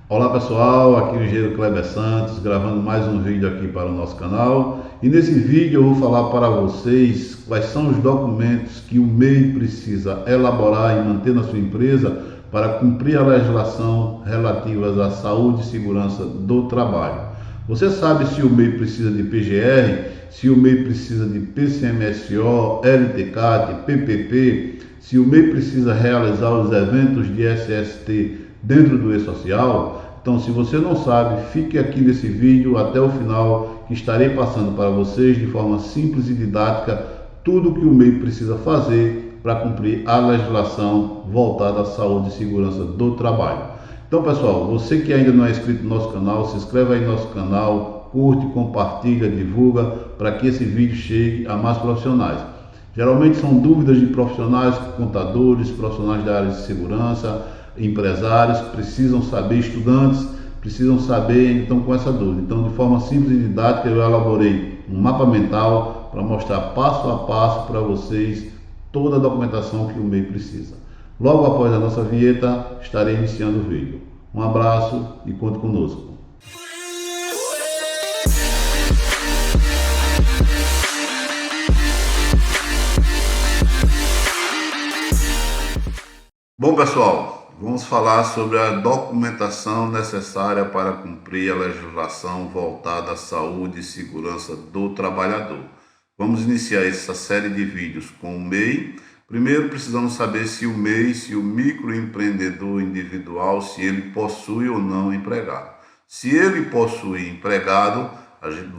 Olá pessoal, aqui é o engenheiro Kleber Santos, gravando mais um vídeo aqui para o nosso canal. E nesse vídeo eu vou falar para vocês quais são os documentos que o MEI precisa elaborar e manter na sua empresa para cumprir a legislação relativa à saúde e segurança do trabalho. Você sabe se o MEI precisa de PGR, se o MEI precisa de PCMSO, LTCAT, PPP, se o MEI precisa realizar os eventos de SST dentro do e-social? Então, se você não sabe, fique aqui nesse vídeo até o final, que estarei passando para vocês de forma simples e didática tudo o que o MEI precisa fazer para cumprir a legislação voltada à saúde e segurança do trabalho. Então, pessoal, você que ainda não é inscrito no nosso canal, se inscreve aí no nosso canal, curte, compartilha, divulga, para que esse vídeo chegue a mais profissionais. Geralmente são dúvidas de profissionais, contadores, profissionais da área de segurança, empresários, precisam saber, estudantes, precisam saber, então com essa dúvida. Então, de forma simples e didática, eu elaborei um mapa mental para mostrar passo a passo para vocês toda a documentação que o MEI precisa. Logo após a nossa vinheta, estarei iniciando o vídeo. Um abraço e conte conosco. Bom, pessoal, vamos falar sobre a documentação necessária para cumprir a legislação voltada à saúde e segurança do trabalhador. Vamos iniciar essa série de vídeos com o MEI. Primeiro, precisamos saber se o MEI, se o microempreendedor individual, se ele possui ou não empregado. Se ele possui empregado,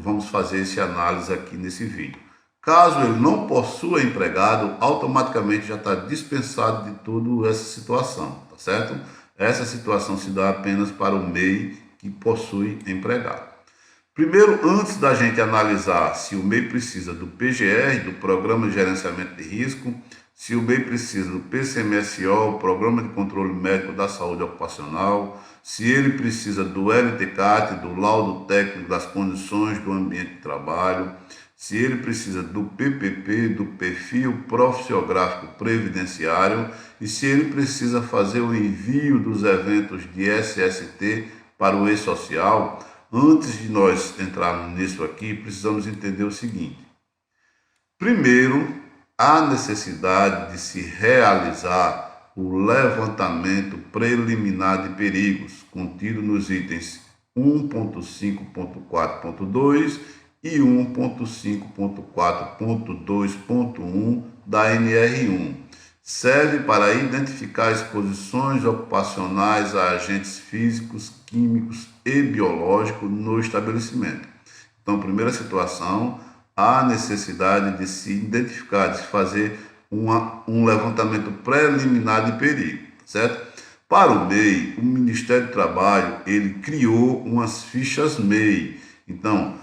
vamos fazer essa análise aqui nesse vídeo. Caso ele não possua empregado, automaticamente já está dispensado de toda essa situação, tá certo? Essa situação se dá apenas para o MEI que possui empregado. Primeiro, antes da gente analisar se o MEI precisa do PGR, do Programa de Gerenciamento de Risco, se o MEI precisa do PCMSO, o Programa de Controle Médico da Saúde Ocupacional, se ele precisa do LTCAT, do Laudo Técnico das Condições do Ambiente de Trabalho, se ele precisa do PPP, do Perfil Profissiográfico Previdenciário, e se ele precisa fazer o envio dos eventos de SST para o e-social. Antes de nós entrarmos nisso aqui, precisamos entender o seguinte. Primeiro, há necessidade de se realizar o levantamento preliminar de perigos, contido nos itens 1.5.4.2 e 1.5.4.2.1 da NR1. Serve para identificar exposições ocupacionais a agentes físicos, químicos e biológicos no estabelecimento. Então, primeira situação, há necessidade de se identificar, de se fazer um levantamento preliminar de perigo, certo? Para o MEI, o Ministério do Trabalho, ele criou umas fichas MEI. Então,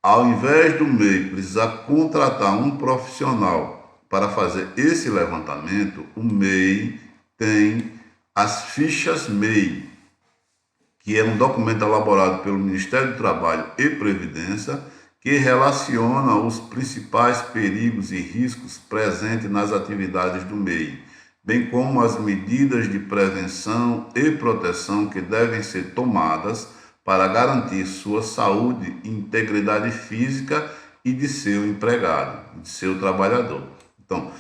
ao invés do MEI precisar contratar um profissional para fazer esse levantamento, o MEI tem as fichas MEI, que é um documento elaborado pelo Ministério do Trabalho e Previdência, que relaciona os principais perigos e riscos presentes nas atividades do MEI, bem como as medidas de prevenção e proteção que devem ser tomadas para garantir sua saúde e integridade física e de seu empregado, de seu trabalhador. Então,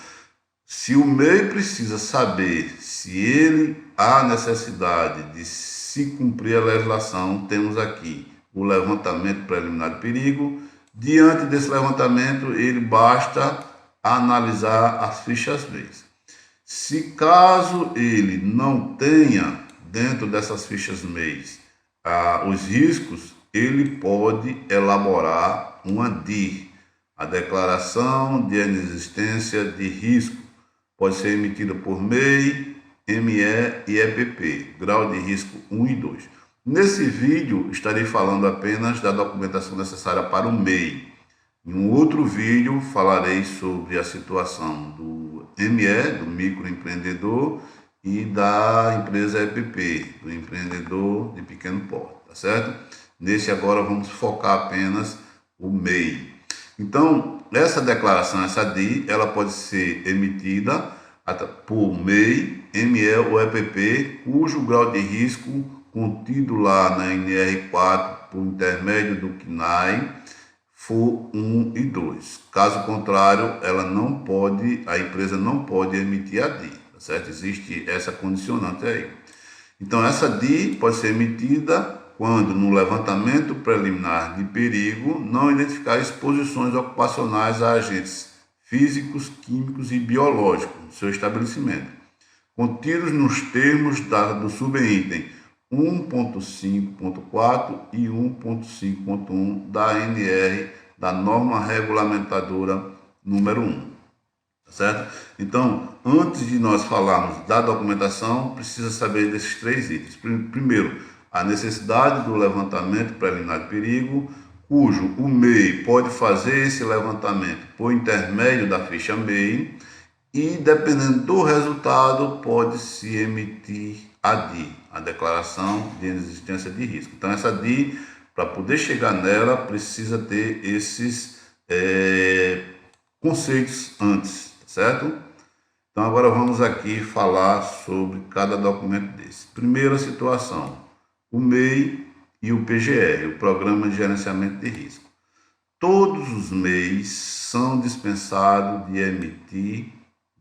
se o MEI precisa saber se ele há necessidade de se cumprir a legislação, temos aqui o levantamento preliminar de perigo. Diante desse levantamento, ele basta analisar as fichas MEI. Se caso ele não tenha dentro dessas fichas MEI os riscos, ele pode elaborar uma DIR, a Declaração de Inexistência de Risco. Pode ser emitida por MEI, ME e EPP, grau de risco 1 e 2. Nesse vídeo, estarei falando apenas da documentação necessária para o MEI. Em um outro vídeo, falarei sobre a situação do ME, do microempreendedor, e da empresa EPP, do empreendedor de pequeno porte, tá certo? Nesse agora vamos focar apenas o MEI. Então, essa declaração, essa DI, ela pode ser emitida por MEI, ME ou EPP, cujo grau de risco contido lá na NR4 por intermédio do CNAE for 1 e 2. Caso contrário, a empresa não pode emitir a DI, tá certo? Existe essa condicionante aí. Então, essa DI pode ser emitida quando, no levantamento preliminar de perigo, não identificar exposições ocupacionais a agentes físicos, químicos e biológicos no seu estabelecimento, contidos nos termos do subitem 1.5.4 e 1.5.1 da ANR, da norma regulamentadora número 1. Tá certo? Então, antes de nós falarmos da documentação, precisa saber desses 3 itens. Primeiro, a necessidade do levantamento preliminar de perigo, cujo o MEI pode fazer esse levantamento por intermédio da ficha MEI e, dependendo do resultado, pode-se emitir a DI, a Declaração de Inexistência de Risco. Então, essa DI, para poder chegar nela, precisa ter esses conceitos antes, certo? Então, agora vamos aqui falar sobre cada documento desse. Primeira situação, o MEI e o PGR, o Programa de Gerenciamento de Risco. Todos os MEIs são dispensados de emitir,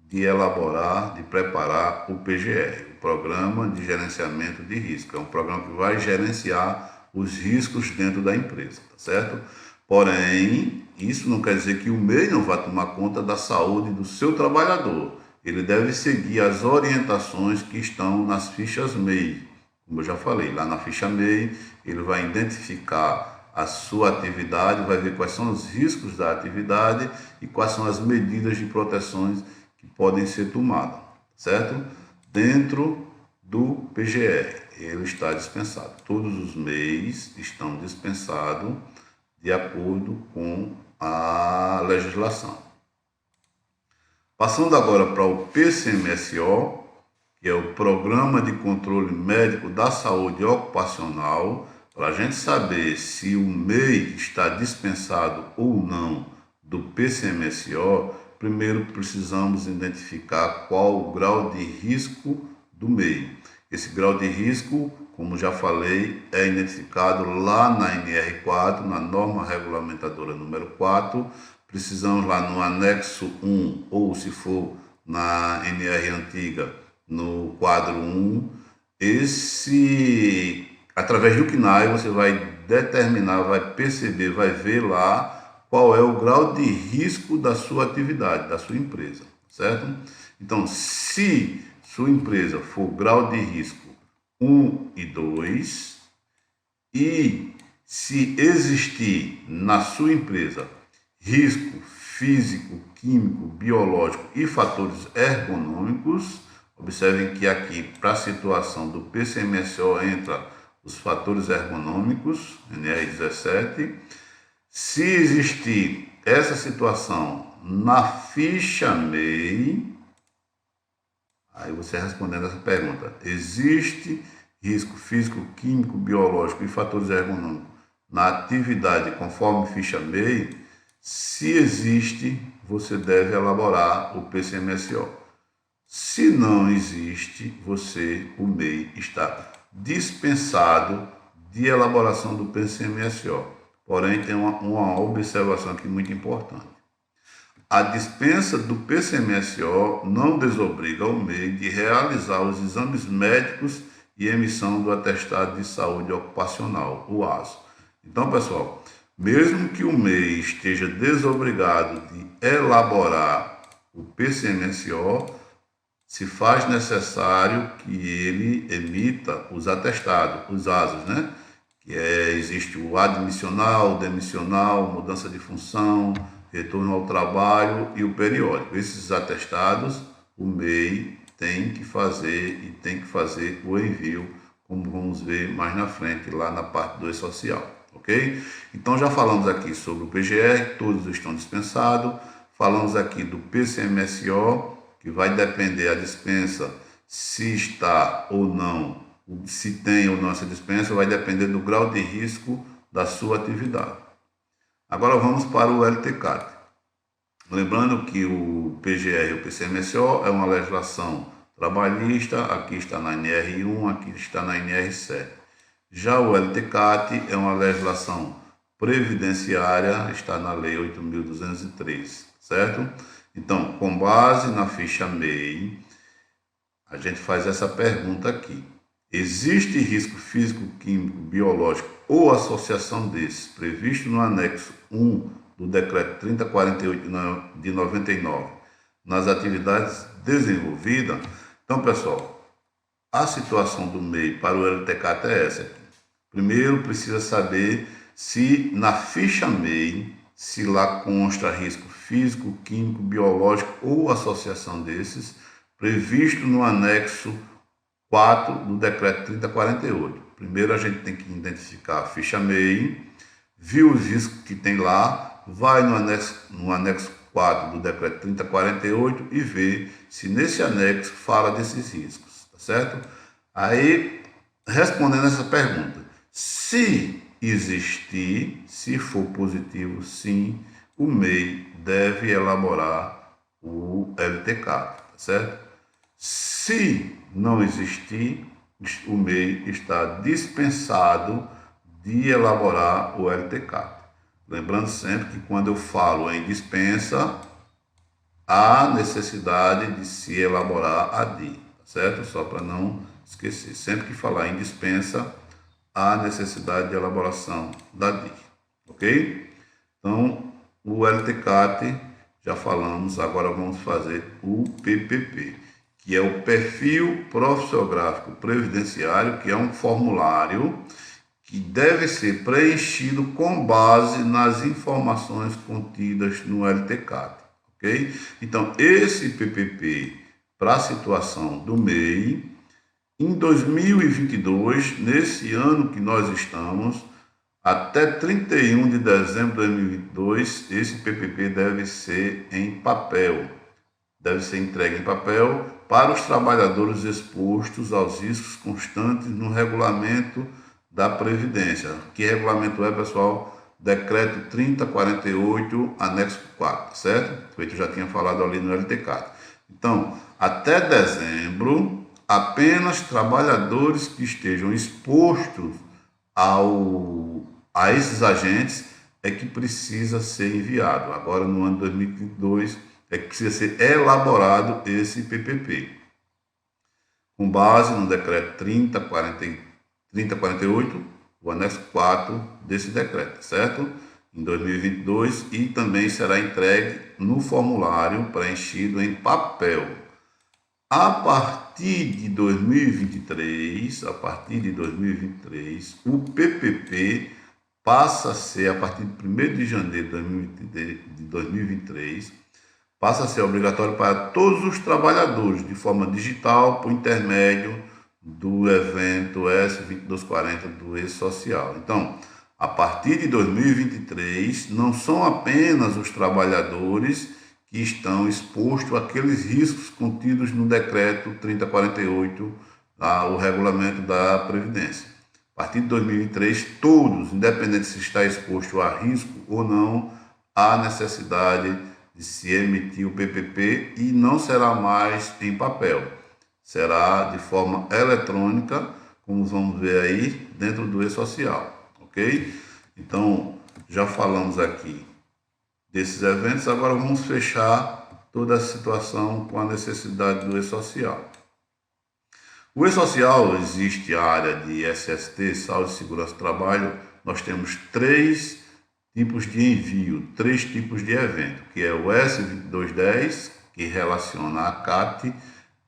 de elaborar, de preparar o PGR, o Programa de Gerenciamento de Risco. É um programa que vai gerenciar os riscos dentro da empresa, tá certo? Porém, isso não quer dizer que o MEI não vai tomar conta da saúde do seu trabalhador. Ele deve seguir as orientações que estão nas fichas MEI. Como eu já falei, lá na ficha MEI, ele vai identificar a sua atividade, vai ver quais são os riscos da atividade e quais são as medidas de proteções que podem ser tomadas, certo? Dentro do PGR, ele está dispensado. Todos os MEIs estão dispensados de acordo com a legislação. Passando agora para o PCMSO, que é o Programa de Controle Médico da Saúde Ocupacional, para a gente saber se o MEI está dispensado ou não do PCMSO, primeiro precisamos identificar qual o grau de risco do MEI. Esse grau de risco, como já falei, é identificado lá na NR4, na norma regulamentadora número 4. Precisamos lá no anexo 1, ou se for na NR antiga, no quadro 1. Através do CNAE, você vai determinar, vai perceber, vai ver lá qual é o grau de risco da sua atividade, da sua empresa, certo? Então, se sua empresa for grau de risco 1 e 2, e se existir na sua empresa risco físico, químico, biológico e fatores ergonômicos, observem que aqui, para a situação do PCMSO, entra os fatores ergonômicos, NR17. Se existir essa situação na ficha MEI, aí você respondendo essa pergunta, existe risco físico, químico, biológico e fatores ergonômicos na atividade conforme ficha MEI? Se existe, você deve elaborar o PCMSO. Se não existe, o MEI está dispensado de elaboração do PCMSO. Porém, tem uma observação aqui muito importante. A dispensa do PCMSO não desobriga o MEI de realizar os exames médicos e emissão do atestado de saúde ocupacional, o ASO. Então, pessoal, mesmo que o MEI esteja desobrigado de elaborar o PCMSO, se faz necessário que ele emita os atestados, os ASOs, né? Existe o admissional, demissional, mudança de função, retorno ao trabalho e o periódico. Esses atestados, o MEI tem que fazer e tem que fazer o envio, como vamos ver mais na frente, lá na parte do E-Social, ok? Então, já falamos aqui sobre o PGR, todos estão dispensados. Falamos aqui do PCMSO, que vai depender a dispensa, se está ou não, se tem ou não essa dispensa, vai depender do grau de risco da sua atividade. Agora vamos para o LTCAT. Lembrando que o PGR e o PCMSO é uma legislação trabalhista, aqui está na NR1, aqui está na NR7. Já o LTCAT é uma legislação previdenciária, está na Lei 8.203, certo? Então, com base na ficha MEI, a gente faz essa pergunta aqui. Existe risco físico, químico, biológico ou associação desses previsto no anexo 1 do Decreto 3048 de 99 nas atividades desenvolvidas? Então, pessoal, a situação do MEI para o LTCAT é essa aqui. Primeiro, precisa saber se na ficha MEI, se lá consta risco físico, químico, biológico ou associação desses, previsto no anexo 4 do Decreto 3048. Primeiro a gente tem que identificar a ficha MEI, viu os riscos que tem lá, vai no anexo 4 do Decreto 3048 e vê se nesse anexo fala desses riscos, tá certo? Aí, respondendo essa pergunta, se existir, se for positivo, sim, o MEI deve elaborar o LTCAT, tá certo? Se não existir, o MEI está dispensado de elaborar o LTCAT. Lembrando sempre que quando eu falo em dispensa, há necessidade de se elaborar a DI, tá certo? Só para não esquecer. Sempre que falar em dispensa, há necessidade de elaboração da DI, ok? Então, o LTCAT já falamos, agora vamos fazer o PPP, que é o Perfil Profissiográfico Previdenciário, que é um formulário que deve ser preenchido com base nas informações contidas no LTCAT, ok? Então, esse PPP, para a situação do MEI, em 2022, nesse ano que nós estamos, até 31 de dezembro de 2022, esse PPP deve ser em papel, deve ser entregue em papel para os trabalhadores expostos aos riscos constantes no regulamento da Previdência. Que regulamento é, pessoal? Decreto 3048, anexo 4, certo? Feito, eu já tinha falado ali no LTCAT. Então, até dezembro, apenas trabalhadores que estejam expostos a esses agentes é que precisa ser enviado. Agora, no ano 2022, é que precisa ser elaborado esse PPP, com base no decreto 3048, o anexo 4 desse decreto, certo? Em 2022, e também será entregue no formulário preenchido em papel. A partir de 2023, o PPP passa a ser, a partir de 1º de janeiro de 2023, passa a ser obrigatório para todos os trabalhadores, de forma digital, por intermédio do evento S2240 do E-Social. Então, a partir de 2023, não são apenas os trabalhadores que estão expostos àqueles riscos contidos no decreto 3048, o regulamento da Previdência. A partir de 2023, todos, independente se está exposto a risco ou não, há necessidade de se emitir o PPP e não será mais em papel. Será de forma eletrônica, como vamos ver aí, dentro do E-Social, ok? Então, já falamos aqui desses eventos, agora vamos fechar toda a situação com a necessidade do E-Social. O E-Social, existe a área de SST, Saúde e Segurança do Trabalho, nós temos 3 tipos de envio, 3 tipos de evento, que é o S2210, que relaciona a CAT,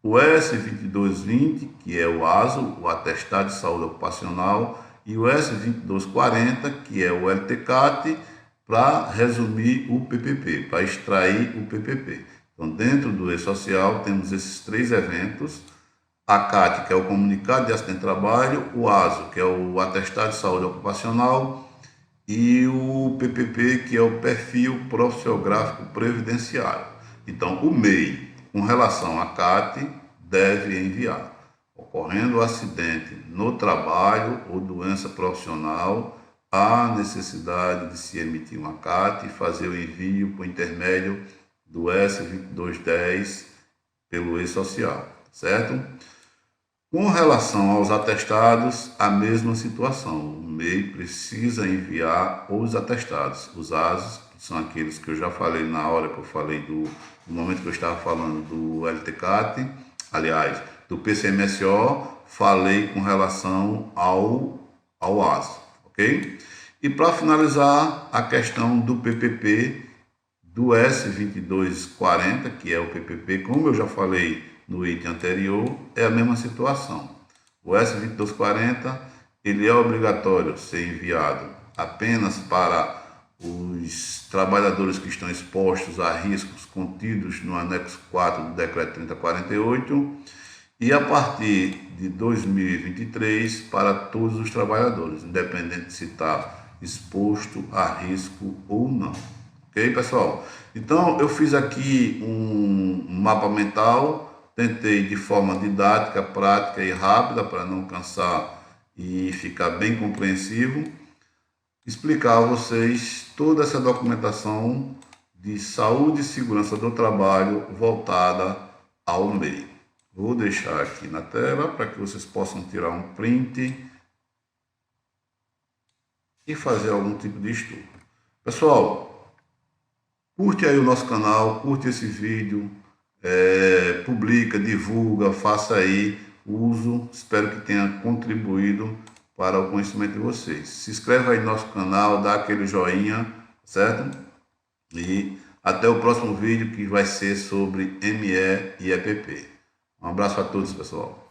o S2220, que é o ASO, o Atestado de Saúde Ocupacional, e o S2240, que é o LTCAT, para resumir o PPP, para extrair o PPP. Então, dentro do E-Social, temos esses 3 eventos, a CAT, que é o Comunicado de Acidente de Trabalho, o ASO, que é o Atestado de Saúde Ocupacional, e o PPP, que é o Perfil Profissiográfico Previdenciário. Então, o MEI, com relação à CAT, deve enviar. Ocorrendo acidente no trabalho ou doença profissional, há necessidade de se emitir uma CAT e fazer o envio por intermédio do S2210 pelo E-Social, certo? Com relação aos atestados, a mesma situação. O MEI precisa enviar os atestados. Os ASOS, que são aqueles que eu já falei na hora que eu falei no momento que eu estava falando do LTCAT, aliás, do PCMSO, falei com relação ao ASO, ok? E para finalizar, a questão do PPP, do S2240, que é o PPP, como eu já falei no item anterior, é a mesma situação. O S2240, ele é obrigatório ser enviado apenas para os trabalhadores que estão expostos a riscos contidos no anexo 4 do decreto 3048 e a partir de 2023 para todos os trabalhadores, independente de se está exposto a risco ou não. Ok, pessoal? Então, eu fiz aqui um mapa mental, tentei de forma didática, prática e rápida, para não cansar e ficar bem compreensivo, explicar a vocês toda essa documentação de saúde e segurança do trabalho voltada ao MEI. Vou deixar aqui na tela para que vocês possam tirar um print e fazer algum tipo de estudo. Pessoal, curte aí o nosso canal, curte esse vídeo, publica, divulga, faça aí uso. Espero que tenha contribuído para o conhecimento de vocês. Se inscreve aí no nosso canal, dá aquele joinha, certo? E até o próximo vídeo, que vai ser sobre ME e EPP. Um abraço a todos, pessoal.